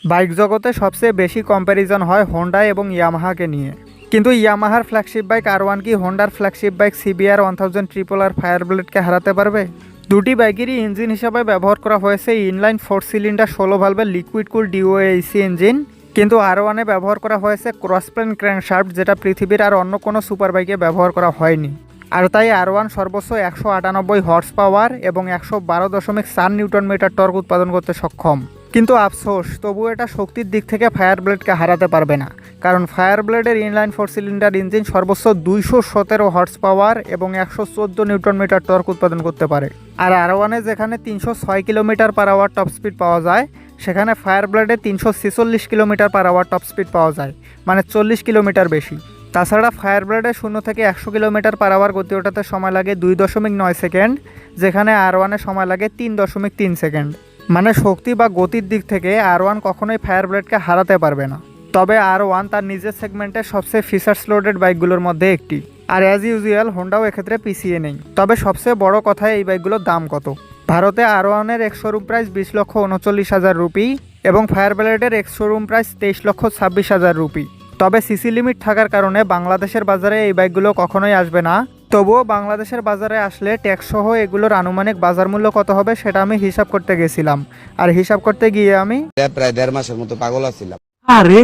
Bike জগতে সবচেয়ে বেশি কম্প্যারিজন হয় হোন্ডা এবং ইয়ামাহাকে নিয়ে। কিন্তু ইয়ামাহার ফ্ল্যাগশিপ বাইক R1 কি হোন্ডার ফ্ল্যাগশিপ বাইক CBR 1000 ফায়ারব্লেডকে হারাতে পারবে? দুটি বাইকেরই ইঞ্জিন হিসাবে ব্যবহার করা হয়েছে ইনলাইন 4 সিলিন্ডার 16 ভালভের লিকুইড কুল DOAC ইঞ্জিন, কিন্তু R1-এ ব্যবহার করা হয়েছে ক্রসপ্লেন ক্র্যাঙ্কশাফট, যেটা পৃথিবীর আর অন্য কোনো সুপার বাইকে ব্যবহার করা হয়নি। আর তাই R1 সর্বোচ্চ 198 হর্স পাওয়ার এবং 112.4 নিউটন মিটার টর্ক উৎপাদন করতে সক্ষম। কিন্তু আফসোস, তবুও এটা শক্তির দিক থেকে ফায়ারব্লেডকে হারাতে পারবে না, কারণ ফায়ারব্লেডের ইনলাইন 4 সিলিন্ডার ইঞ্জিন সর্বোচ্চ 217 হর্স পাওয়ার এবং 114 নিউটন মিটার টর্ক উৎপাদন করতে পারে। আর R1-এ যেখানে 306 kilometre per hour top speed পাওয়া যায়, সেখানে ফায়ারব্লেডে 346 kilometre per hour top speed পাওয়া যায়, মানে 40 কিলোমিটার বেশি। তাছাড়া ফায়ারব্লেডে 0 থেকে 100 কিলোমিটার পার আওয়ার গতি ওঠাতে সময় লাগে 2.9 সেকেন্ড, যেখানে R1-এ সময় লাগে 3.3 সেকেন্ড। মানে শক্তি বা গতির দিক থেকে R1 কখনোই ফায়ারব্লেডকে হারাতে পারবে না। তবে R1 তার নিজের সেগমেন্টের সবচেয়ে ফিচার্স লোডেড বাইকগুলোর মধ্যে একটি। আর অ্যাজ ইউজুয়াল হোন্ডাও এক্ষেত্রে পিছিয়ে নেই। তবে সবচেয়ে বড় কথা, এই বাইকগুলোর দাম কত। ভারতে R1-এর এক্স শোরুম প্রাইস 20,39,000 রুপি এবং ফায়ারব্লেডের এক্স শোরুম প্রাইস 23,26,000 রুপি। তবে সিসি লিমিট থাকার কারণে বাংলাদেশের বাজারে এই বাইকগুলো কখনোই আসবে না। তবুও বাংলাদেশের বাজারে আসলে ট্যাক্স সহ এগুলোর আনুমানিক বাজার মূল্য কত হবে সেটা আমি হিসাব করতে গেছিলাম। আর হিসাব করতে গিয়ে আমি প্রায় 1.5 মাসের মতো পাগল আছিলাম। আরে